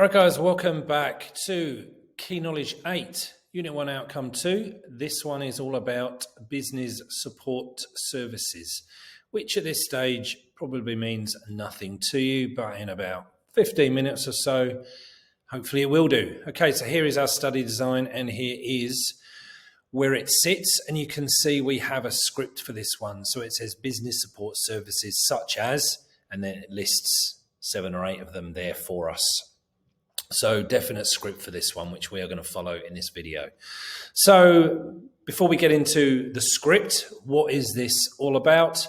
Right, guys, welcome back to Key Knowledge 8, Unit 1, Outcome 2. This one is all about business support services, which at this stage probably means nothing to you, but in about 15 minutes or so, hopefully it will do. Okay, so here is our study design, and here is where it sits, and you can see we have a script for this one. So it says business support services such as, and then it lists 7 or 8 of them there for us. So definite script for this one, which we are going to follow in this video. So before we get into the script, what is this all about?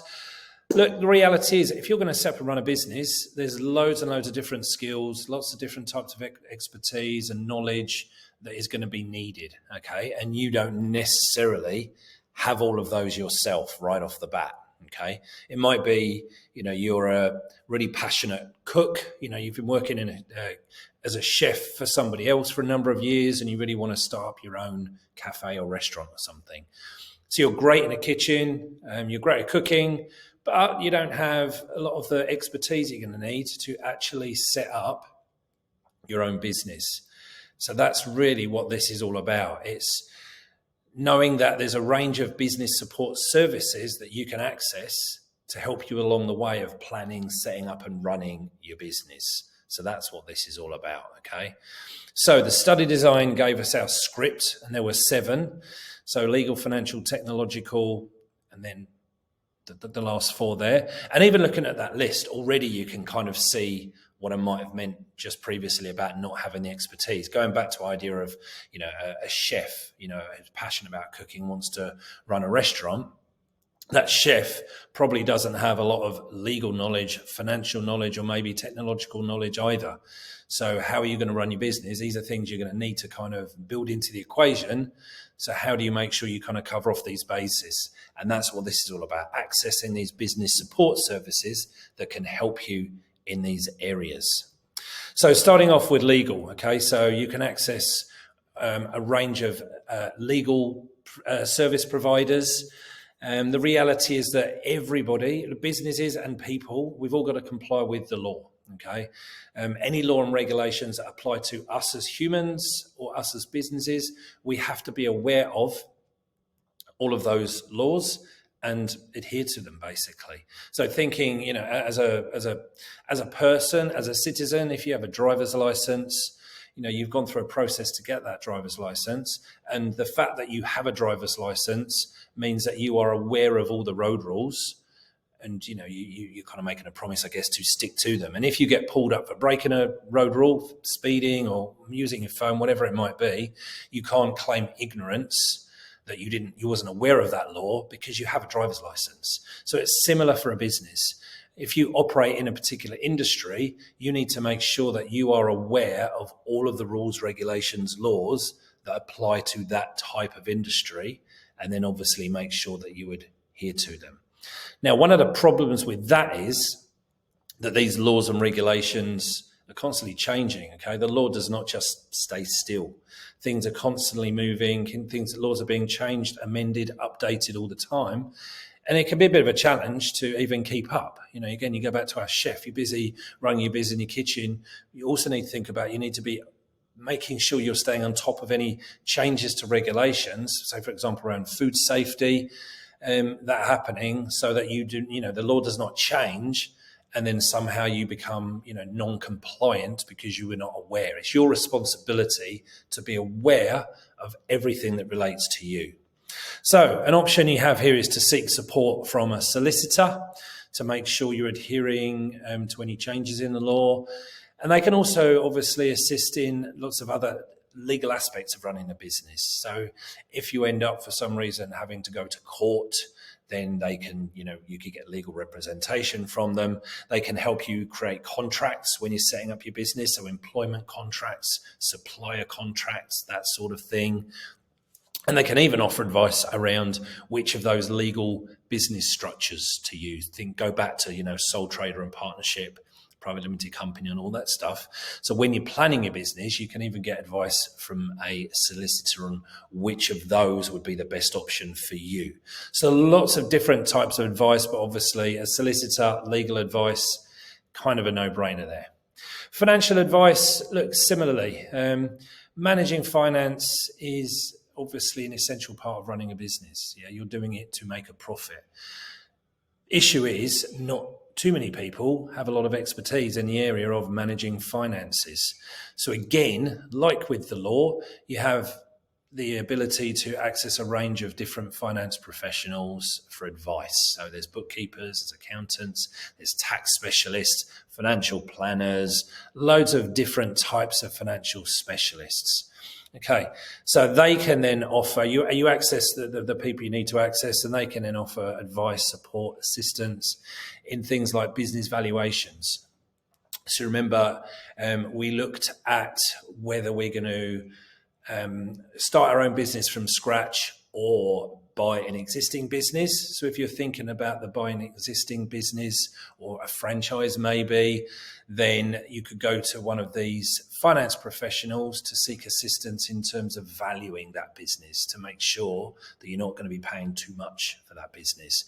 Look, the reality is if you're going to set up and run a business, there's loads and loads of different skills, lots of different types of expertise and knowledge that is going to be needed, okay? And you don't necessarily have all of those yourself right off the bat. Okay, it might be, you're a really passionate cook. You've been working as a chef for somebody else for a number of years, and you really want to start up your own cafe or restaurant or something. So you're great in the kitchen, you're great at cooking, but you don't have a lot of the expertise you're going to need to actually set up your own business. So that's really what this is all about. It's knowing that there's a range of business support services that you can access to help you along the way of planning, setting up and running your business. So that's what this is all about, okay? So the study design gave us our script, and there were 7. So legal, financial, technological, and then the last 4 there. And even looking at that list, already you can kind of see what I might have meant just previously about not having the expertise. Going back to idea of, a chef, who's passionate about cooking, wants to run a restaurant. That chef probably doesn't have a lot of legal knowledge, financial knowledge, or maybe technological knowledge either. So how are you going to run your business? These are things you're going to need to kind of build into the equation. So how do you make sure you kind of cover off these bases? And that's what this is all about, accessing these business support services that can help you in these areas. So starting off with legal, okay, so you can access a range of legal service providers. The reality is that everybody, businesses and people, we've all got to comply with the law, okay? Any law and regulations that apply to us as humans or us as businesses, we have to be aware of all of those laws and adhere to them, basically. So thinking, as a person, as a citizen, if you have a driver's license, you've gone through a process to get that driver's license, and the fact that you have a driver's license means that you are aware of all the road rules, and you're kind of making a promise, I guess, to stick to them. And if you get pulled up for breaking a road rule, speeding or using your phone, whatever it might be, you can't claim ignorance that you wasn't aware of that law because you have a driver's license. So it's similar for a business. If you operate in a particular industry, you need to make sure that you are aware of all of the rules, regulations, laws that apply to that type of industry, and then obviously make sure that you adhere to them. Now, one of the problems with that is that these laws and regulations are constantly changing, okay? The law does not just stay still. Things are constantly moving, laws are being changed, amended, updated all the time. And it can be a bit of a challenge to even keep up. Again, you go back to our chef, you're busy running your business in your kitchen. You also need to think about, you need to be making sure you're staying on top of any changes to regulations. So for example, around food safety, that happening so that the law does not change and then somehow you become, non-compliant because you were not aware. It's your responsibility to be aware of everything that relates to you. So an option you have here is to seek support from a solicitor to make sure you're adhering to any changes in the law. And they can also obviously assist in lots of other legal aspects of running a business. So if you end up for some reason having to go to court, then they can, you could get legal representation from them. They can help you create contracts when you're setting up your business, so employment contracts, supplier contracts, that sort of thing. And they can even offer advice around which of those legal business structures to use. Go back to, sole trader and partnership, private limited company and all that stuff. So when you're planning your business, you can even get advice from a solicitor on which of those would be the best option for you. So lots of different types of advice, but obviously a solicitor, legal advice, kind of a no-brainer there. Financial advice looks similarly. Managing finance is obviously an essential part of running a business. Yeah, you're doing it to make a profit. Issue is not too many people have a lot of expertise in the area of managing finances. So again, like with the law, you have the ability to access a range of different finance professionals for advice. So there's bookkeepers, there's accountants, there's tax specialists, financial planners, loads of different types of financial specialists. Okay, so they can then offer, you access the people you need to access, and they can then offer advice, support, assistance in things like business valuations. So remember, we looked at whether we're going to start our own business from scratch or buy an existing business. So if you're thinking about the buying an existing business or a franchise maybe, then you could go to one of these finance professionals to seek assistance in terms of valuing that business to make sure that you're not going to be paying too much for that business.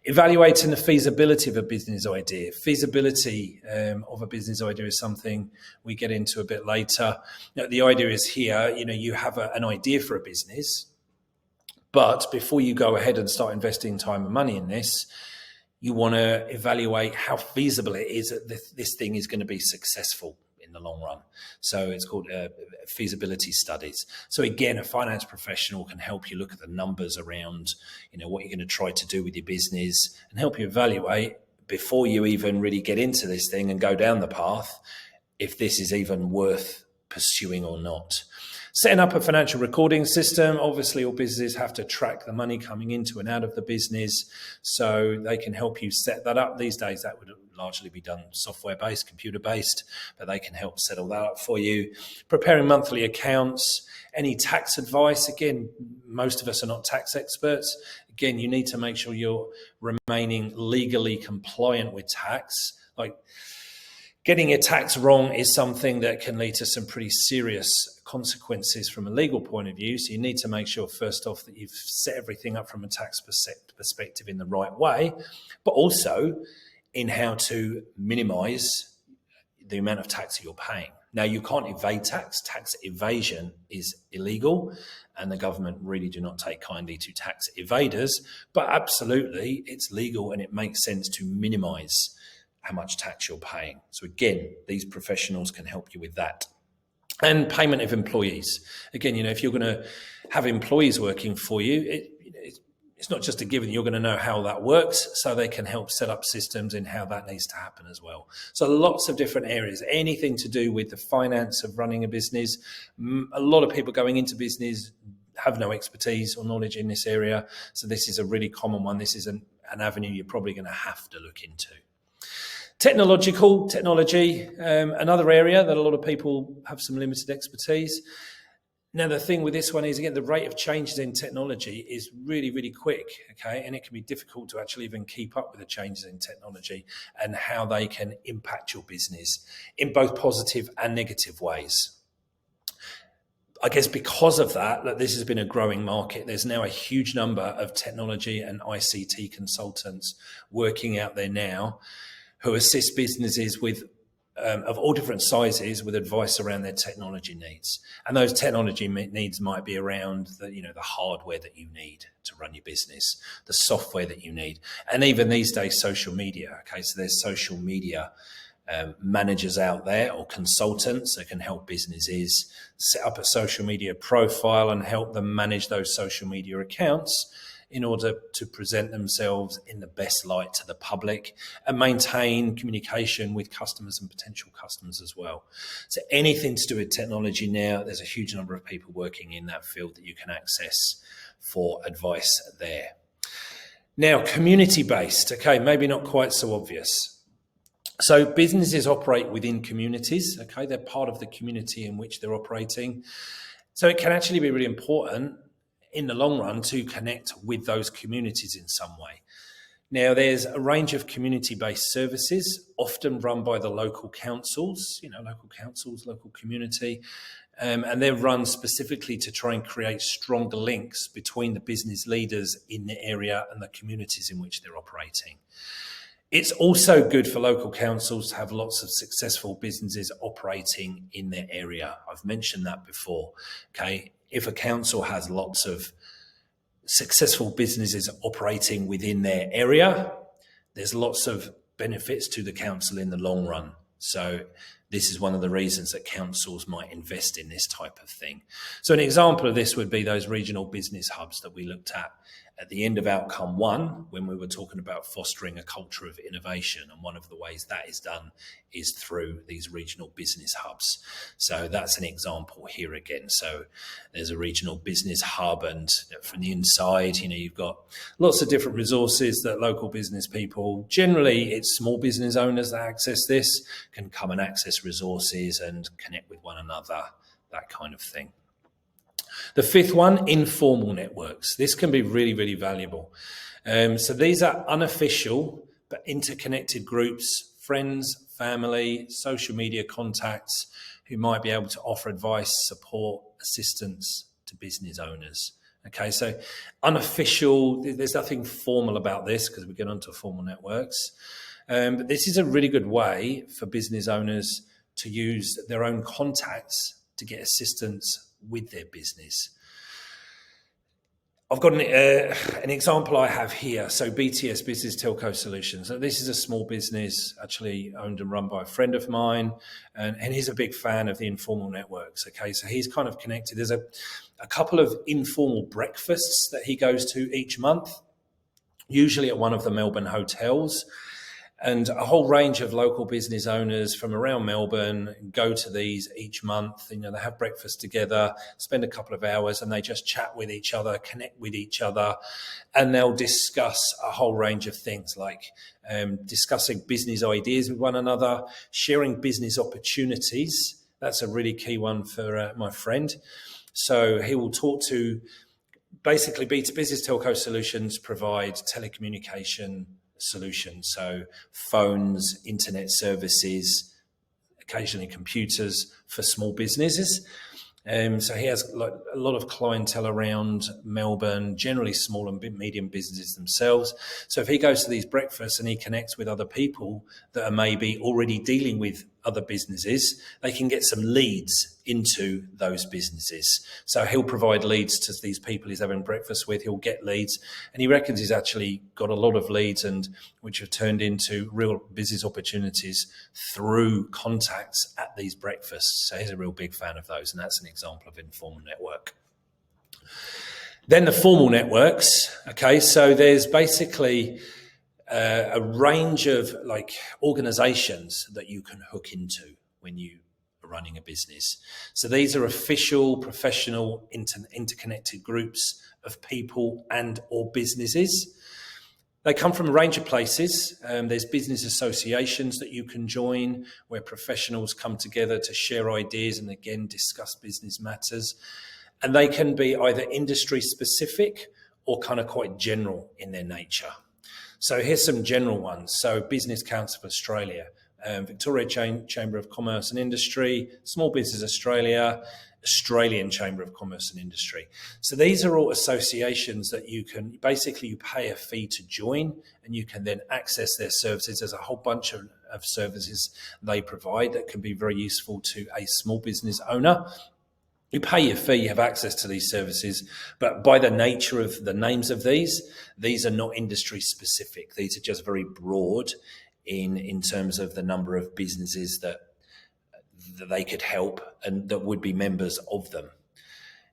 Evaluating the feasibility of a business idea. Feasibility of a business idea is something we get into a bit later. Now, the idea is here, you have an idea for a business, but before you go ahead and start investing time and money in this, you want to evaluate how feasible it is that this thing is going to be successful in the long run. So it's called feasibility studies. So again, a finance professional can help you look at the numbers around, what you're going to try to do with your business and help you evaluate before you even really get into this thing and go down the path, if this is even worth pursuing or not. Setting up a financial recording system. Obviously, all businesses have to track the money coming into and out of the business, so they can help you set that up. These days, that would largely be done software-based, computer-based, but they can help set all that up for you. Preparing monthly accounts. Any tax advice. Again, most of us are not tax experts. Again, you need to make sure you're remaining legally compliant with tax. Like, getting your tax wrong is something that can lead to some pretty serious consequences from a legal point of view. So you need to make sure, first off, that you've set everything up from a tax perspective in the right way, but also in how to minimize the amount of tax you're paying. Now, you can't evade tax. Tax evasion is illegal, and the government really do not take kindly to tax evaders, but absolutely it's legal and it makes sense to minimize how much tax you're paying. So again, these professionals can help you with that. And payment of employees. Again, if you're going to have employees working for you, it's not just a given. You're going to know how that works, so they can help set up systems in how that needs to happen as well. So lots of different areas, anything to do with the finance of running a business. A lot of people going into business have no expertise or knowledge in this area. So this is a really common one. This is an avenue you're probably going to have to look into. Technology, another area that a lot of people have some limited expertise. Now, the thing with this one is, again, the rate of changes in technology is really, really quick, okay? And it can be difficult to actually even keep up with the changes in technology and how they can impact your business in both positive and negative ways. I guess because of that this has been a growing market. There's now a huge number of technology and ICT consultants working out there now who assist businesses with of all different sizes with advice around their technology needs. And those technology needs might be around the hardware that you need to run your business, the software that you need, and even these days, social media. Okay, so there's social media managers out there or consultants that can help businesses set up a social media profile and help them manage those social media accounts in order to present themselves in the best light to the public and maintain communication with customers and potential customers as well. So anything to do with technology now, there's a huge number of people working in that field that you can access for advice there. Now, community-based, okay, maybe not quite so obvious. So businesses operate within communities, okay? They're part of the community in which they're operating. So it can actually be really important in the long run to connect with those communities in some way. Now, there's a range of community-based services, often run by the local councils, local community, and they're run specifically to try and create stronger links between the business leaders in the area and the communities in which they're operating. It's also good for local councils to have lots of successful businesses operating in their area. I've mentioned that before. Okay, if a council has lots of successful businesses operating within their area, there's lots of benefits to the council in the long run. So this is one of the reasons that councils might invest in this type of thing. So an example of this would be those regional business hubs that we looked at the end of outcome 1, when we were talking about fostering a culture of innovation. And one of the ways that is done is through these regional business hubs. So that's an example here again. So there's a regional business hub, and from the inside, you've got lots of different resources that local business people, generally it's small business owners that access this, can come and access resources and connect with one another, that kind of thing. The 5th one, informal networks. This can be really, really valuable. So these are unofficial but interconnected groups, friends, family, social media contacts who might be able to offer advice, support, assistance to business owners. Okay, so unofficial, there's nothing formal about this because we get onto formal networks. But this is a really good way for business owners to use their own contacts to get assistance with their business. I've got an example I have here. So BTS, Business Telco Solutions. So this is a small business actually owned and run by a friend of mine, and he's a big fan of the informal networks. Okay, so he's kind of connected. There's a couple of informal breakfasts that he goes to each month, usually at one of the Melbourne hotels. And a whole range of local business owners from around Melbourne go to these each month. They have breakfast together, spend a couple of hours, and they just chat with each other, connect with each other, and they'll discuss a whole range of things like discussing business ideas with one another, sharing business opportunities. That's a really key one for my friend. So he will talk to, basically, Business Telco Solutions provide telecommunication solutions, so phones, internet services, occasionally computers for small businesses. So he has a lot of clientele around Melbourne, generally small and medium businesses themselves. So if he goes to these breakfasts and he connects with other people that are maybe already dealing with other businesses, they can get some leads into those businesses. So he'll provide leads to these people he's having breakfast with. He'll get leads, and he reckons he's actually got a lot of leads, and which have turned into real business opportunities through contacts at these breakfasts. So he's a real big fan of those, and that's an example of informal network. Then the formal networks. Okay, so there's basically a range of organizations that you can hook into when you are running a business. So these are official, professional, interconnected groups of people and or businesses. They come from a range of places. There's business associations that you can join where professionals come together to share ideas and again discuss business matters. And they can be either industry specific or kind of quite general in their nature. So here's some general ones. So Business Council of Australia, Victoria Chamber of Commerce and Industry, Small Business Australia, Australian Chamber of Commerce and Industry. So these are all associations that you pay a fee to join, and you can then access their services. There's a whole bunch of services they provide that can be very useful to a small business owner. You pay your fee, you have access to these services, but by the nature of the names of these are not industry specific. These are just very broad in terms of the number of businesses that they could help and that would be members of them.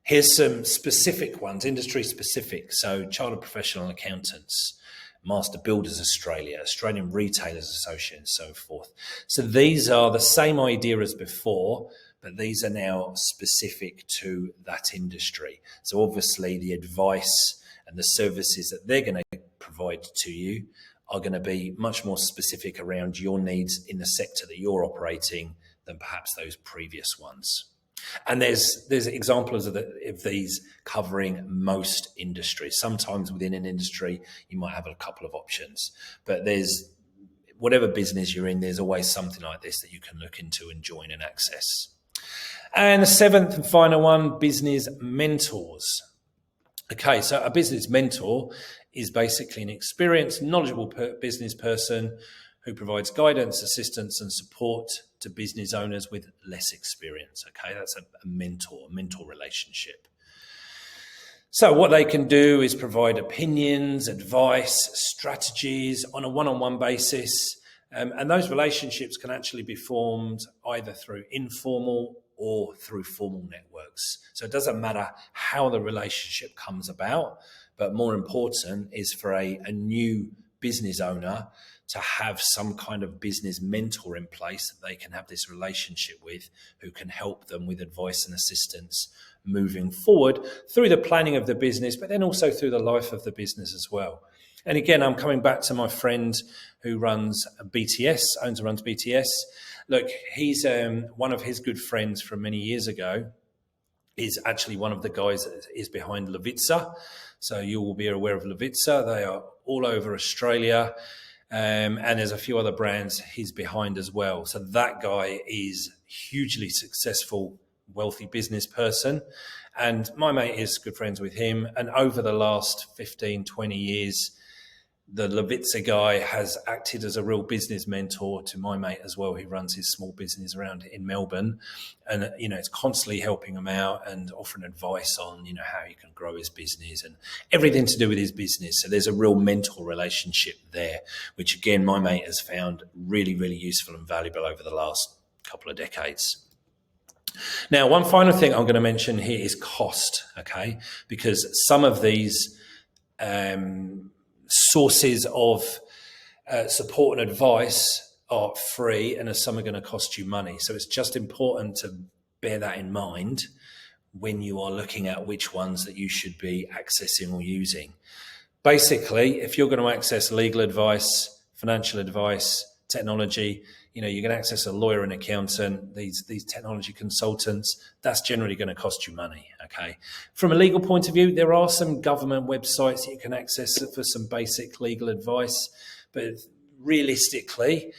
Here's some specific ones, industry specific. So Chartered Professional Accountants, Master Builders Australia, Australian Retailers Association, and so forth. So these are the same idea as before, but these are now specific to that industry. So obviously the advice and the services that they're going to provide to you are going to be much more specific around your needs in the sector that you're operating than perhaps those previous ones. And there's examples of these covering most industries. Sometimes within an industry, you might have a couple of options, but there's whatever business you're in, there's always something like this that you can look into and join and access. And the 7th and final one, business mentors. Okay, so a business mentor is basically an experienced, knowledgeable business person who provides guidance, assistance, and support to business owners with less experience. Okay, that's a mentor relationship. So what they can do is provide opinions, advice, strategies on a one-on-one basis. And those relationships can actually be formed either through informal or through formal networks. So it doesn't matter how the relationship comes about, but more important is for a new business owner to have some kind of business mentor in place that they can have this relationship with, who can help them with advice and assistance moving forward through the planning of the business, but then also through the life of the business as well. And again, I'm coming back to my friend who runs owns and runs BTS. Look, he's one of his good friends from many years ago is actually one of the guys that is behind Levitsa. So you will be aware of Levitsa. They are all over Australia. And there's a few other brands he's behind as well. So that guy is hugely successful, wealthy business person. And my mate is good friends with him. And over the last 15, 20 years, the Levitsa guy has acted as a real business mentor to my mate as well. He runs his small business around in Melbourne, and it's constantly helping him out and offering advice on how he can grow his business and everything to do with his business. So there's a real mentor relationship there, which again my mate has found really, really useful and valuable over the last couple of decades. Now, one final thing I'm going to mention here is cost, okay? Because some of these sources of support and advice are free, and some are going to cost you money. So it's just important to bear that in mind when you are looking at which ones that you should be accessing or using. Basically, if you're going to access legal advice, financial advice, technology, you're going to access a lawyer and accountant, these technology consultants, that's generally going to cost you money, okay? From a legal point of view, there are some government websites that you can access for some basic legal advice, but realistically,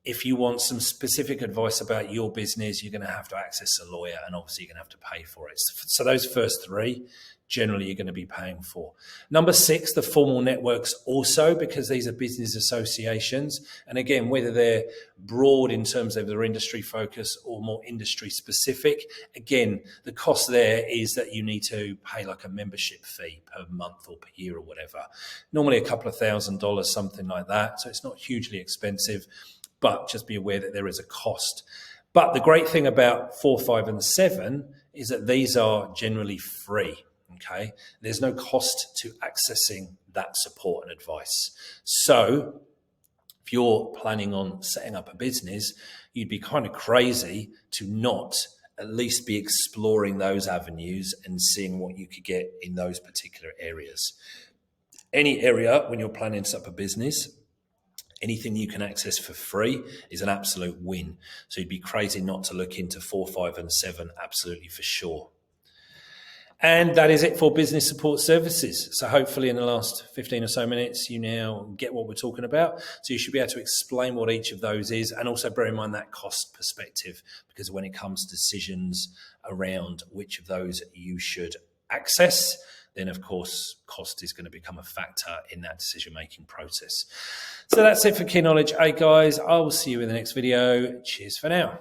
if you want some specific advice about your business, you're going to have to access a lawyer, and obviously you're going to have to pay for it. So those first three, generally you're going to be paying for. Number 6, the formal networks also, because these are business associations. And again, whether they're broad in terms of their industry focus or more industry specific, again, the cost there is that you need to pay like a membership fee per month or per year or whatever. Normally a couple of $1,000, something like that. So it's not hugely expensive, but just be aware that there is a cost. But the great thing about 4, 5, and 7 is that these are generally free. Okay, there's no cost to accessing that support and advice. So if you're planning on setting up a business, you'd be kind of crazy to not at least be exploring those avenues and seeing what you could get in those particular areas. Any area when you're planning to set up a business, anything you can access for free is an absolute win. So you'd be crazy not to look into 4, 5, and 7, absolutely for sure. And that is it for business support services. So hopefully in the last 15 or so minutes, you now get what we're talking about. So you should be able to explain what each of those is, and also bear in mind that cost perspective, because when it comes to decisions around which of those you should access, then of course cost is going to become a factor in that decision-making process. So that's it for Key Knowledge 8, guys. I will see you in the next video. Cheers for now.